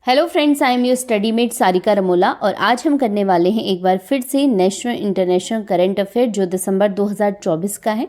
Hello friends, I am your study mate Sarika Ramola और आज हम करने वाले हैं एक बार फिर से नेशनल इंटरनेशनल करंट अफेयर जो दिसंबर 2024 का है।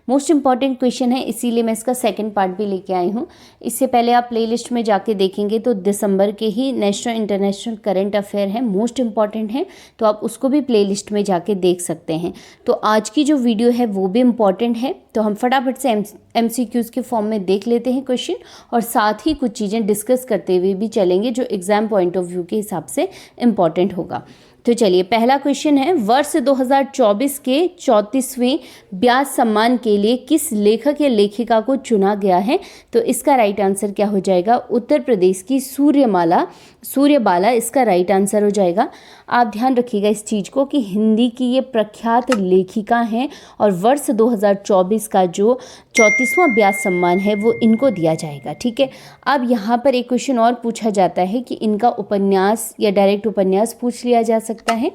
मोस्ट इंपॉर्टेंट क्वेश्चन है, इसीलिए मैं इसका सेकंड पार्ट भी लेके आई हूँ। इससे पहले आप प्लेलिस्ट में जाके देखेंगे तो दिसंबर के ही नेशनल इंटरनेशनल करंट अफेयर है, मोस्ट इंपॉर्टेंट है, तो आप उसको भी प्लेलिस्ट में जाके देख सकते हैं। तो आज की जो वीडियो है वो भी इम्पॉर्टेंट है, तो हम फटाफट से MCQs के फॉर्म में देख लेते हैं क्वेश्चन और साथ ही कुछ चीज़ें डिस्कस करते हुए भी चलेंगे जो एग्जाम पॉइंट ऑफ व्यू के हिसाब से इम्पॉर्टेंट होगा। तो चलिए, पहला क्वेश्चन है, वर्ष 2024 के 34वें ब्याज सम्मान के लिए किस लेखक या लेखिका को चुना गया है? तो इसका राइट आंसर क्या हो जाएगा? उत्तर प्रदेश की सूर्यबाला इसका राइट आंसर हो जाएगा। आप ध्यान रखिएगा इस चीज़ को कि हिंदी की ये प्रख्यात लेखिका हैं और वर्ष 2024 का जो 34वां ब्याज सम्मान है वो इनको दिया जाएगा। ठीक है, अब यहाँ पर एक क्वेश्चन और पूछा जाता है कि इनका उपन्यास या डायरेक्ट उपन्यास पूछ लिया जा सकता है।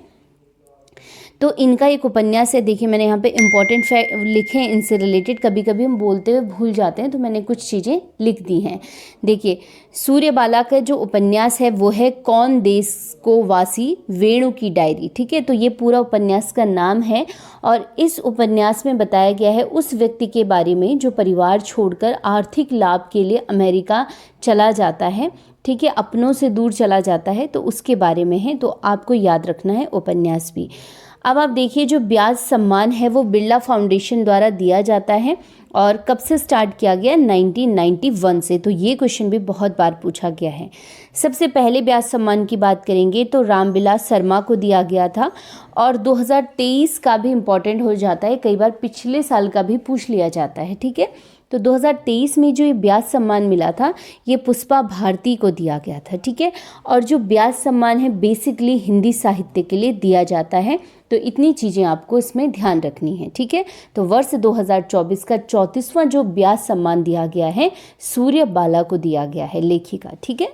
तो इनका एक उपन्यास है, देखिए मैंने यहाँ पे इंपॉर्टेंट फैक्ट लिखे हैं इनसे रिलेटेड, कभी कभी हम बोलते हुए भूल जाते हैं तो मैंने कुछ चीज़ें लिख दी हैं। देखिए, सूर्यबाला का जो उपन्यास है वो है कौन देश को वासी वेणु की डायरी। ठीक है, तो ये पूरा उपन्यास का नाम है और इस उपन्यास में बताया गया है उस व्यक्ति के बारे में जो परिवार छोड़कर आर्थिक लाभ के लिए अमेरिका चला जाता है। ठीक है, अपनों से दूर चला जाता है, तो उसके बारे में है, तो आपको याद रखना है उपन्यास भी। अब आप देखिए, जो ब्याज सम्मान है वो बिरला फाउंडेशन द्वारा दिया जाता है और कब से स्टार्ट किया गया? 1991 से। तो ये क्वेश्चन भी बहुत बार पूछा गया है। सबसे पहले ब्याज सम्मान की बात करेंगे तो रामविलास शर्मा को दिया गया था और 2023 का भी इम्पॉर्टेंट हो जाता है, कई बार पिछले साल का भी पूछ लिया जाता है। ठीक है, तो 2023 में जो ये ब्याज सम्मान मिला था ये पुष्पा भारती को दिया गया था। ठीक है, और जो ब्याज सम्मान है बेसिकली हिंदी साहित्य के लिए दिया जाता है, तो इतनी चीज़ें आपको इसमें ध्यान रखनी है। ठीक है, तो वर्ष 2024 का 34वां जो ब्याज सम्मान दिया गया है सूर्यबाला को दिया गया है, लेखिका। ठीक है,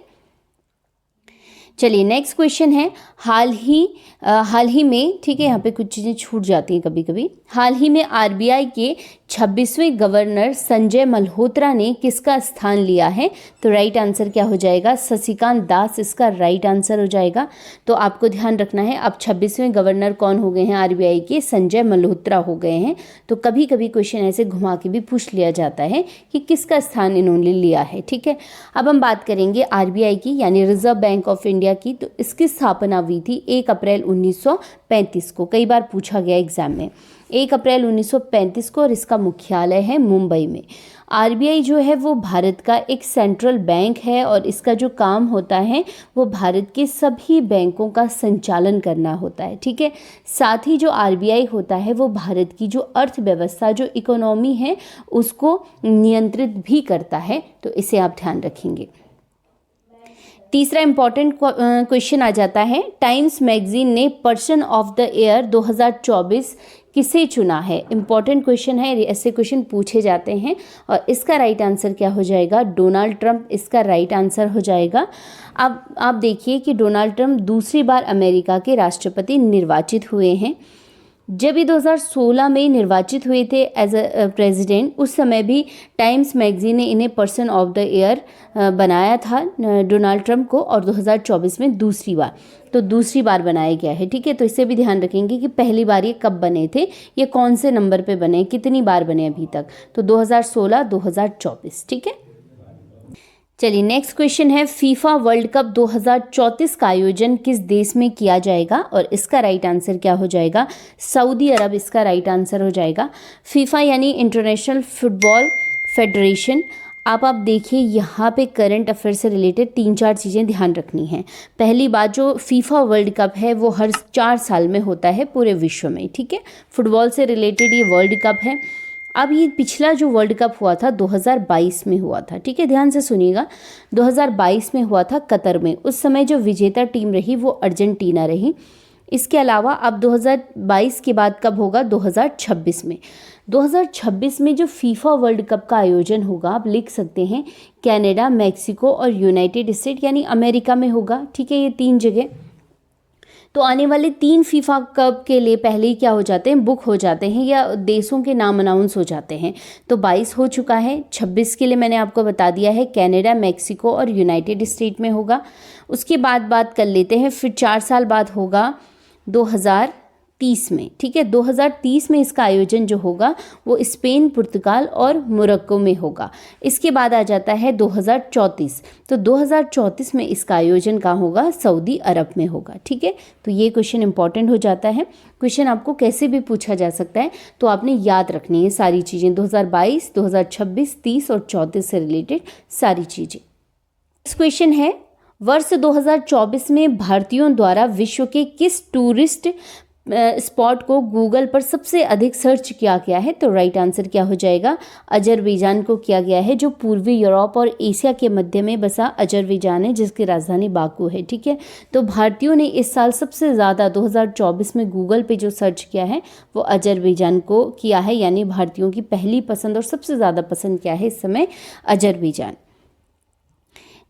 चलिए नेक्स्ट क्वेश्चन है, हाल ही में, ठीक है, यहाँ पे कुछ चीज़ें छूट जाती हैं कभी कभी। हाल ही में RBI के 26वें गवर्नर संजय मल्होत्रा ने किसका स्थान लिया है? तो राइट आंसर क्या हो जाएगा? शशिकांत दास इसका राइट आंसर हो जाएगा। तो आपको ध्यान रखना है, अब 26वें गवर्नर कौन हो गए हैं RBI के? संजय मल्होत्रा हो गए हैं। तो कभी कभी क्वेश्चन ऐसे घुमा के भी पूछ लिया जाता है कि किसका स्थान इन्होंने लिया है। ठीक है, अब हम बात करेंगे RBI की यानी रिजर्व बैंक ऑफ इंडिया की। तो इसकी स्थापना हुई थी 1 अप्रैल 1935 को, कई बार पूछा गया एग्जाम में, 1 अप्रैल 1935 को, और इसका मुख्यालय है मुंबई में। RBI जो है वो भारत का एक सेंट्रल बैंक है और इसका जो काम होता है वो भारत के सभी बैंकों का संचालन करना होता है। ठीक है, साथ ही जो RBI होता है वो भारत की जो अर्थव्यवस्था, जो इकोनॉमी है, उसको नियंत्रित भी करता है, तो इसे आप ध्यान रखेंगे। तीसरा इंपॉर्टेंट क्वेश्चन आ जाता है, टाइम्स मैगजीन ने पर्सन ऑफ द ईयर 2024 किसे चुना है? इंपॉर्टेंट क्वेश्चन है, ऐसे क्वेश्चन पूछे जाते हैं और इसका राइट आंसर क्या हो जाएगा? डोनाल्ड ट्रंप इसका राइट आंसर हो जाएगा। अब आप देखिए कि डोनाल्ड ट्रंप दूसरी बार अमेरिका के राष्ट्रपति निर्वाचित हुए हैं। जब ये 2016 में निर्वाचित हुए थे एज अ प्रेसिडेंट, उस समय भी टाइम्स मैगजीन ने इन्हें पर्सन ऑफ द ईयर बनाया था डोनाल्ड ट्रंप को, और 2024 में दूसरी बार बनाया गया है। ठीक है, तो इससे भी ध्यान रखेंगे कि पहली बार ये कब बने थे, ये कौन से नंबर पे बने, कितनी बार बने अभी तक, तो 2016, 2024। ठीक है, चलिए नेक्स्ट क्वेश्चन है, फीफा वर्ल्ड कप 2034 का आयोजन किस देश में किया जाएगा? और इसका राइट आंसर क्या हो जाएगा? सऊदी अरब इसका राइट आंसर हो जाएगा। फीफा यानी इंटरनेशनल फुटबॉल फेडरेशन। आप देखिए यहाँ पे करंट अफेयर से रिलेटेड 3-4 चीज़ें ध्यान रखनी है। पहली बात, जो फीफा वर्ल्ड कप है वो हर 4 साल में होता है पूरे विश्व में। ठीक है, फुटबॉल से रिलेटेड ये वर्ल्ड कप है। अब ये पिछला जो वर्ल्ड कप हुआ था 2022 में हुआ था। ठीक है, ध्यान से सुनिएगा, 2022 में हुआ था कतर में। उस समय जो विजेता टीम रही वो अर्जेंटीना रही। इसके अलावा अब 2022 के बाद कब होगा? 2026 में। 2026 में जो फीफा वर्ल्ड कप का आयोजन होगा, आप लिख सकते हैं कनाडा, मैक्सिको और यूनाइटेड स्टेट यानी अमेरिका में होगा। ठीक है, ये 3 जगह। तो आने वाले 3 फीफा कप के लिए पहले ही क्या हो जाते हैं, बुक हो जाते हैं या देशों के नाम अनाउंस हो जाते हैं। तो 22 हो चुका है, 26 के लिए मैंने आपको बता दिया है कनाडा, मैक्सिको और यूनाइटेड स्टेट में होगा। उसके बाद बात कर लेते हैं, फिर 4 साल बाद होगा 2030 में, ठीक है। 2030 में इसका आयोजन जो होगा वो स्पेन, पुर्तगाल और मोरक्को में होगा। इसके बाद आ जाता है 2034, तो 2034 में इसका आयोजन कहाँ होगा, सऊदी अरब में होगा, ठीक है। तो ये क्वेश्चन इंपॉर्टेंट हो जाता है। क्वेश्चन आपको कैसे भी पूछा जा सकता है, तो आपने याद रखनी है सारी चीज़ें, 2022, 2026, 30 और 34 से रिलेटेड सारी चीज़ें। नेक्स्ट क्वेश्चन है, वर्ष 2024 में भारतीयों द्वारा विश्व के किस टूरिस्ट स्पॉट को गूगल पर सबसे अधिक सर्च किया गया है? तो राइट आंसर क्या हो जाएगा, अजरबैजान को किया गया है, जो पूर्वी यूरोप और एशिया के मध्य में बसा अजरबैजान है, जिसकी राजधानी बाकू है, ठीक है। तो भारतीयों ने इस साल सबसे ज़्यादा 2024 में गूगल पे जो सर्च किया है वो अजरबैजान को किया है, यानी भारतीयों की पहली पसंद और सबसे ज़्यादा पसंद क्या है इस समय, अजरबैजान।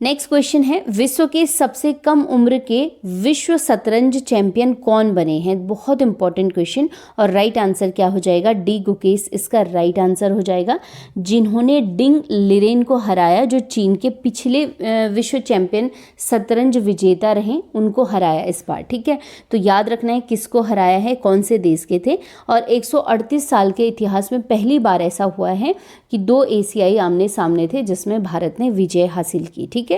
नेक्स्ट क्वेश्चन है, विश्व के सबसे कम उम्र के विश्व शतरंज चैंपियन कौन बने हैं? बहुत इंपॉर्टेंट क्वेश्चन, और राइट आंसर क्या हो जाएगा, डी गुकेश इसका राइट आंसर हो जाएगा, जिन्होंने डिंग लिरेन को हराया, जो चीन के पिछले विश्व चैंपियन शतरंज विजेता रहे, उनको हराया इस बार, ठीक है। तो याद रखना है किसको हराया है, कौन से देश के थे। और 138 साल के इतिहास में पहली बार ऐसा हुआ है कि 2 एशियाई आमने सामने थे जिसमें भारत ने विजय हासिल की, ठीक है।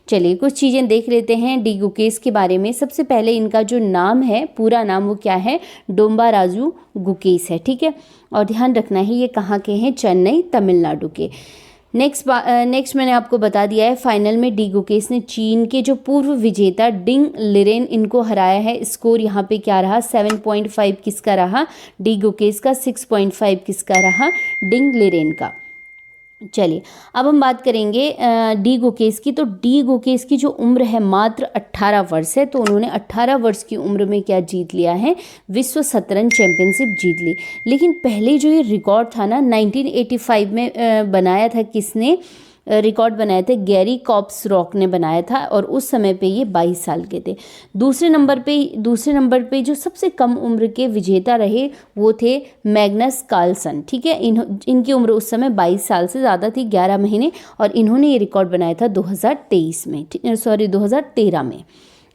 चलिए कुछ चीज़ें देख लेते हैं डी गुकेश के बारे में। सबसे पहले इनका जो नाम है, पूरा नाम वो क्या है, डोम्बा राजू गुकेश है, ठीक है। और ध्यान रखना है ये कहाँ के हैं, चेन्नई, तमिलनाडु के। नेक्स्ट मैंने आपको बता दिया है, फाइनल में डी गुकेश ने चीन के जो पूर्व विजेता डिंग लिरेन इनको हराया है। स्कोर यहाँ पे क्या रहा, 7.5 किसका रहा, डी गुकेश का, 6.5 किसका रहा, डिंग लिरेन का। चलिए अब हम बात करेंगे डी गुकेश की। तो डी गुकेश की जो उम्र है मात्र 18 वर्ष है, तो उन्होंने 18 वर्ष की उम्र में क्या जीत लिया है, विश्व शतरंज चैंपियनशिप जीत ली। लेकिन पहले जो ये रिकॉर्ड था ना 1985 में बनाया था, किसने रिकॉर्ड बनाए थे, गैरी कॉप्सरॉक ने बनाया था, और उस समय पे ये 22 साल के थे। दूसरे नंबर पे जो सबसे कम उम्र के विजेता रहे वो थे मैग्नस कार्लसन, ठीक है। इनकी उम्र उस समय 22 साल से ज़्यादा थी, 11 महीने, और इन्होंने ये रिकॉर्ड बनाया था 2013 में।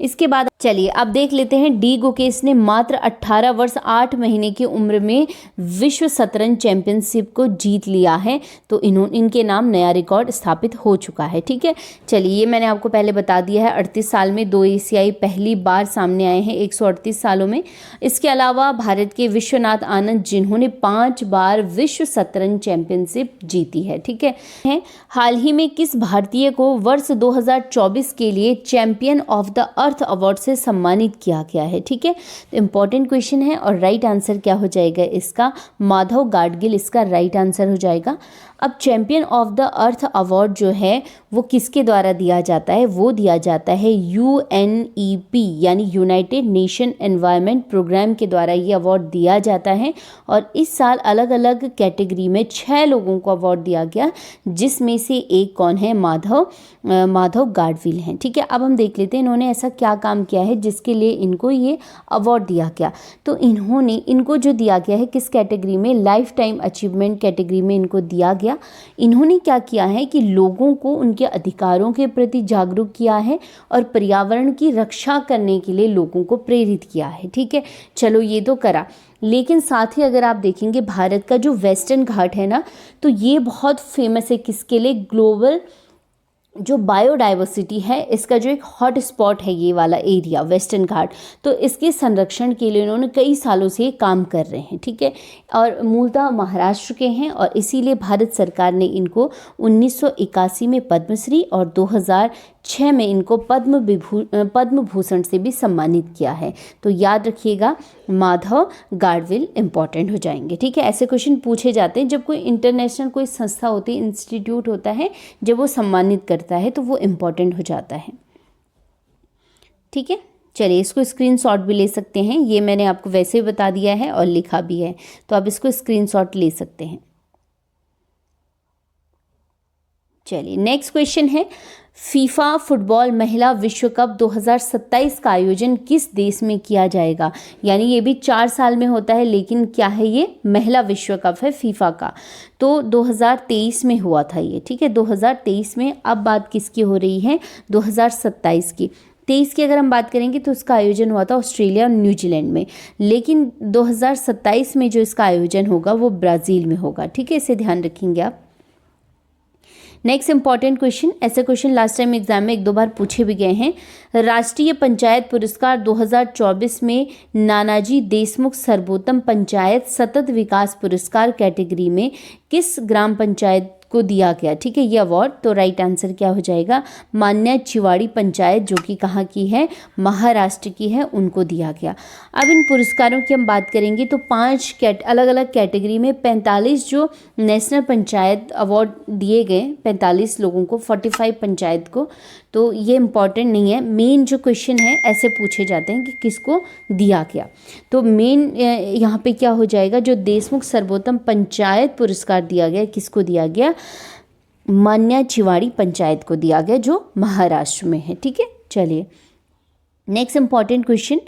इसके बाद चलिए अब देख लेते हैं, डी गुकेश ने मात्र 18 वर्ष 8 महीने की उम्र में विश्व शतरंज चैंपियनशिप को जीत लिया है। तो इनके नाम नया रिकॉर्ड स्थापित हो चुका है, ठीक है। चलिए ये मैंने आपको पहले बता दिया है, 38 साल में 2 एशियाई पहली बार सामने आए हैं 138 सालों में। इसके अलावा भारत के विश्वनाथ आनंद, जिन्होंने 5 बार विश्व शतरंज चैंपियनशिप जीती है, ठीक है। हाल ही में किस भारतीय को वर्ष 2024 के लिए champion of the earth award से सम्मानित किया गया है, ठीक है। तो इंपॉर्टेंट क्वेश्चन है, और राइट आंसर क्या हो जाएगा इसका, माधव गाडगिल इसका राइट आंसर हो जाएगा। अब champion of the earth award जो है वो किसके द्वारा दिया जाता है, वो दिया जाता है UNEP यानी यूनाइटेड नेशन एनवायरनमेंट प्रोग्राम के द्वारा ये अवार्ड दिया जाता है। और इस साल अलग अलग कैटेगरी में 6 लोगों को अवार्ड दिया गया, जिसमें से एक कौन है, माधव गाडगिल हैं, ठीक है। अब हम देख लेते हैं इन्होंने ऐसा क्या काम किया है जिसके लिए इनको ये अवार्ड दिया गया। तो इनको जो दिया गया है किस कैटेगरी में, लाइफ टाइम अचीवमेंट कैटेगरी में इनको दिया गया। इन्होंने क्या किया है कि लोगों को उनके अधिकारों के प्रति जागरूक किया है और पर्यावरण की रक्षा करने के लिए लोगों को प्रेरित किया है, ठीक है। चलो ये तो करा, लेकिन साथ ही अगर आप देखेंगे भारत का जो वेस्टर्न घाट है ना, तो ये बहुत फेमस है किसके लिए, ग्लोबल जो बायोडाइवर्सिटी है इसका जो एक हॉट स्पॉट है ये वाला एरिया वेस्टर्न घाट, तो इसके संरक्षण के लिए उन्होंने कई सालों से काम कर रहे हैं, ठीक है। और मूलतः महाराष्ट्र के हैं, और इसीलिए भारत सरकार ने इनको 1981 में पद्मश्री और 2006 में इनको पद्म भूषण से भी सम्मानित किया है। तो याद रखिएगा माधव गाडगिल इंपॉर्टेंट हो जाएंगे, ठीक है। ऐसे क्वेश्चन पूछे जाते हैं जब कोई इंटरनेशनल कोई संस्था होती है, इंस्टीट्यूट होता है, जब वो सम्मानित करता है तो वो इम्पॉर्टेंट हो जाता है, ठीक है। चलिए इसको स्क्रीनशॉट भी ले सकते हैं, ये मैंने आपको वैसे ही बता दिया है और लिखा भी है, तो आप इसको स्क्रीनशॉट ले सकते हैं। चलिए नेक्स्ट क्वेश्चन है, फीफा फुटबॉल महिला विश्व कप 2027 का आयोजन किस देश में किया जाएगा। यानी ये भी 4 साल में होता है, लेकिन क्या है, ये महिला विश्व कप है फीफा का। तो 2023 में हुआ था ये, ठीक है, 2023 में। अब बात किसकी हो रही है, 2027 की। 23 की अगर हम बात करेंगे तो इसका आयोजन हुआ था ऑस्ट्रेलिया और न्यूजीलैंड में, लेकिन 2027 में जो इसका आयोजन होगा वो ब्राज़ील में होगा, ठीक है, इसे ध्यान रखेंगे आप। नेक्स्ट इंपॉर्टेंट क्वेश्चन, ऐसे क्वेश्चन लास्ट टाइम एग्जाम में 1-2 बार पूछे भी गए हैं। राष्ट्रीय पंचायत पुरस्कार 2024 में नानाजी देशमुख सर्वोत्तम पंचायत सतत विकास पुरस्कार कैटेगरी में किस ग्राम पंचायत को दिया गया, ठीक है, ये अवार्ड। तो राइट आंसर क्या हो जाएगा, मान्या चिवाड़ी पंचायत, जो कि कहाँ की है, महाराष्ट्र की है, उनको दिया गया। अब इन पुरस्कारों की हम बात करेंगे तो 5 अलग अलग कैटेगरी में 45 जो नेशनल पंचायत अवार्ड दिए गए, 45 लोगों को, 45 पंचायत को। तो ये इम्पॉर्टेंट नहीं है, मेन जो क्वेश्चन है ऐसे पूछे जाते हैं कि किसको दिया गया। तो मेन यहाँ पे क्या हो जाएगा, जो देशमुख सर्वोत्तम पंचायत पुरस्कार दिया गया, किसको दिया गया, मान्या चिवाड़ी पंचायत को दिया गया, जो महाराष्ट्र में है, ठीक है। चलिए नेक्स्ट इंपॉर्टेंट क्वेश्चन,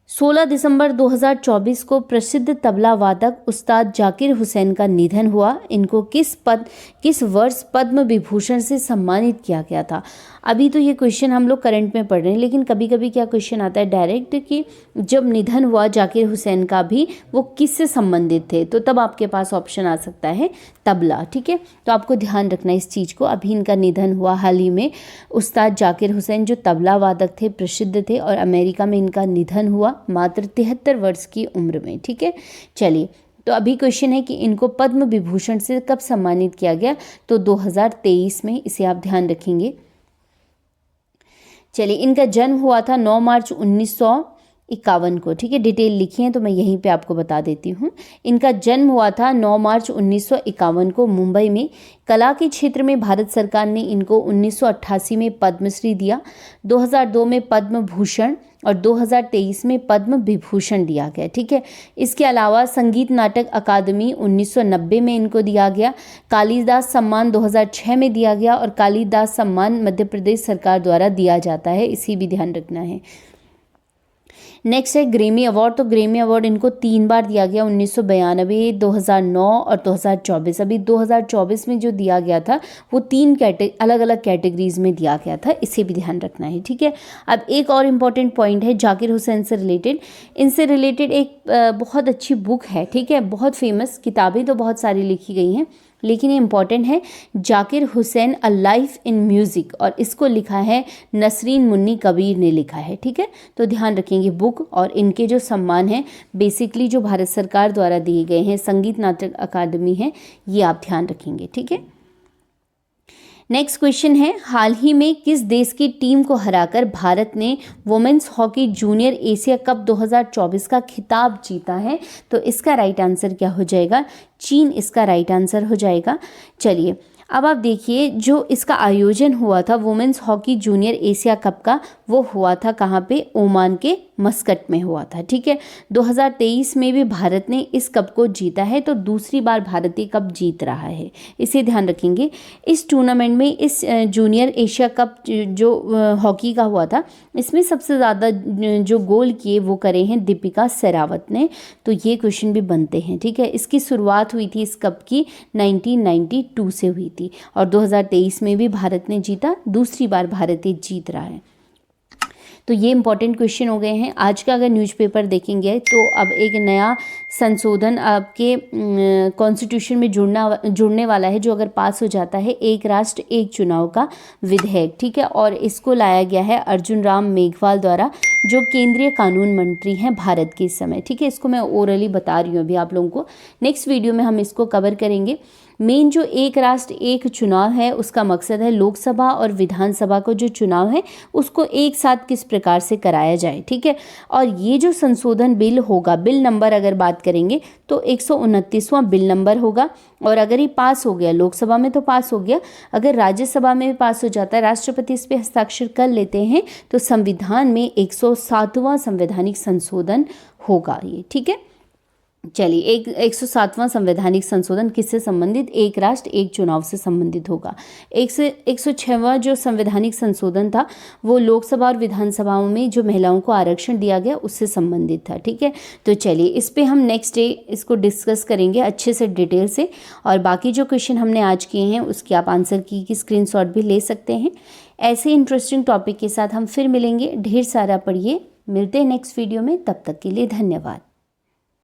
16 दिसंबर 2024 को प्रसिद्ध तबला वादक उस्ताद जाकिर हुसैन का निधन हुआ। इनको किस वर्ष पद्म विभूषण से सम्मानित किया गया था। अभी तो ये क्वेश्चन हम लोग करंट में पढ़ रहे हैं, लेकिन कभी कभी क्या क्वेश्चन आता है डायरेक्ट कि जब निधन हुआ जाकिर हुसैन का भी, वो किससे संबंधित थे, तो तब आपके पास ऑप्शन आ सकता है तबला, ठीक है। तो आपको ध्यान रखना इस चीज़ को। अभी इनका निधन हुआ हाल ही में, उस्ताद जाकिर हुसैन जो तबला वादक थे, प्रसिद्ध थे, और अमेरिका में इनका निधन हुआ मात्र 73 वर्ष की उम्र में, ठीक है। चलिए, तो अभी क्वेश्चन है कि इनको पद्म विभूषण से कब सम्मानित किया गया, तो 2023 में, इसे आप ध्यान रखेंगे। चलिए, इनका जन्म हुआ था 9 मार्च 1951 को, ठीक है, डिटेल लिखी है तो मैं यहीं पे आपको बता देती हूँ। इनका जन्म हुआ था 9 मार्च 1951 को मुंबई में। कला के क्षेत्र में भारत सरकार ने इनको 1988 में पद्मश्री दिया, 2002 में पद्म भूषण और 2023 में पद्म विभूषण दिया गया, ठीक है। इसके अलावा संगीत नाटक अकादमी 1990 में इनको दिया गया, कालिदास सम्मान 2006 में दिया गया, और कालिदास सम्मान मध्य प्रदेश सरकार द्वारा दिया जाता है, इसी भी ध्यान रखना है। नेक्स्ट है ग्रेमी अवार्ड। तो ग्रेमी अवार्ड इनको 3 बार दिया गया, 1992, 2009 और 2024। अभी 2024 में जो दिया गया था वो 3 अलग अलग कैटेगरीज में दिया गया था, इसे भी ध्यान रखना है, ठीक है। अब एक और इम्पॉर्टेंट पॉइंट है जाकिर हुसैन से रिलेटेड। इनसे रिलेटेड एक बहुत अच्छी बुक है, ठीक है, बहुत फेमस, किताबें तो बहुत सारी लिखी गई हैं, लेकिन ये इंपॉर्टेंट है, Zakir Hussain a life in music, और इसको लिखा है नसरीन मुन्नी कबीर ने लिखा है, ठीक है। तो ध्यान रखेंगे बुक, और इनके जो सम्मान हैं बेसिकली जो भारत सरकार द्वारा दिए गए हैं, संगीत नाटक अकादमी है, ये आप ध्यान रखेंगे, ठीक है। नेक्स्ट क्वेश्चन है, हाल ही में किस देश की टीम को हराकर भारत ने women's hockey junior Asia cup 2024 का खिताब जीता है, तो इसका राइट आंसर क्या हो जाएगा, चीन इसका राइट आंसर हो जाएगा। चलिए, अब आप देखिए, जो इसका आयोजन हुआ था women's hockey junior Asia cup का, वो हुआ था कहाँ पे, ओमान के मस्कट में हुआ था, ठीक है। 2023 में भी भारत ने इस कप को जीता है, तो दूसरी बार भारत ये कप जीत रहा है, इसे ध्यान रखेंगे। इस टूर्नामेंट में, इस जूनियर एशिया कप जो हॉकी का हुआ था, इसमें सबसे ज़्यादा जो गोल किए वो करे हैं दीपिका शेरावत ने, तो ये क्वेश्चन भी बनते हैं, ठीक है। इसकी शुरुआत हुई थी इस कप की 1992 से हुई थी, और 2023 में भी भारत ने जीता, दूसरी बार भारत ये जीत रहा है। तो ये इंपॉर्टेंट क्वेश्चन हो गए हैं। आज का अगर न्यूज़पेपर देखेंगे तो अब एक नया संशोधन आपके कॉन्स्टिट्यूशन में जुड़ने वाला है, जो अगर पास हो जाता है, एक राष्ट्र एक चुनाव का विधेयक, ठीक है। और इसको लाया गया है अर्जुन राम मेघवाल द्वारा, जो केंद्रीय कानून मंत्री हैं भारत के इस समय, ठीक है। इसको मैं ओरली बता रही हूँ अभी आप लोगों को, नेक्स्ट वीडियो में हम इसको कवर करेंगे। मेन जो एक राष्ट्र एक चुनाव है, उसका मकसद है लोकसभा और विधानसभा को जो चुनाव है उसको एक साथ किस प्रकार से कराया जाए, ठीक है। और ये जो संशोधन बिल होगा, बिल नंबर अगर बात करेंगे तो 129वां बिल नंबर होगा, और अगर ये पास हो गया, लोकसभा में तो पास हो गया, अगर राज्यसभा में भी पास हो जाता है, राष्ट्रपति इस पर हस्ताक्षर कर लेते हैं, तो संविधान में 107वां संवैधानिक संशोधन होगा ये, ठीक है। चलिए, 107वां संवैधानिक संशोधन किससे संबंधित? एक राष्ट्र एक चुनाव से संबंधित होगा। 106वां जो संवैधानिक संशोधन था वो लोकसभा और विधानसभाओं में जो महिलाओं को आरक्षण दिया गया उससे संबंधित था। ठीक है, तो चलिए इस पे हम नेक्स्ट डे इसको डिस्कस करेंगे अच्छे से डिटेल से, और बाकी जो क्वेश्चन हमने आज किए हैं उसके आप आंसर की स्क्रीनशॉट भी ले सकते हैं। ऐसे इंटरेस्टिंग टॉपिक के साथ हम फिर मिलेंगे। ढेर सारा पढ़िए, मिलते हैं नेक्स्ट वीडियो में, तब तक के लिए धन्यवाद।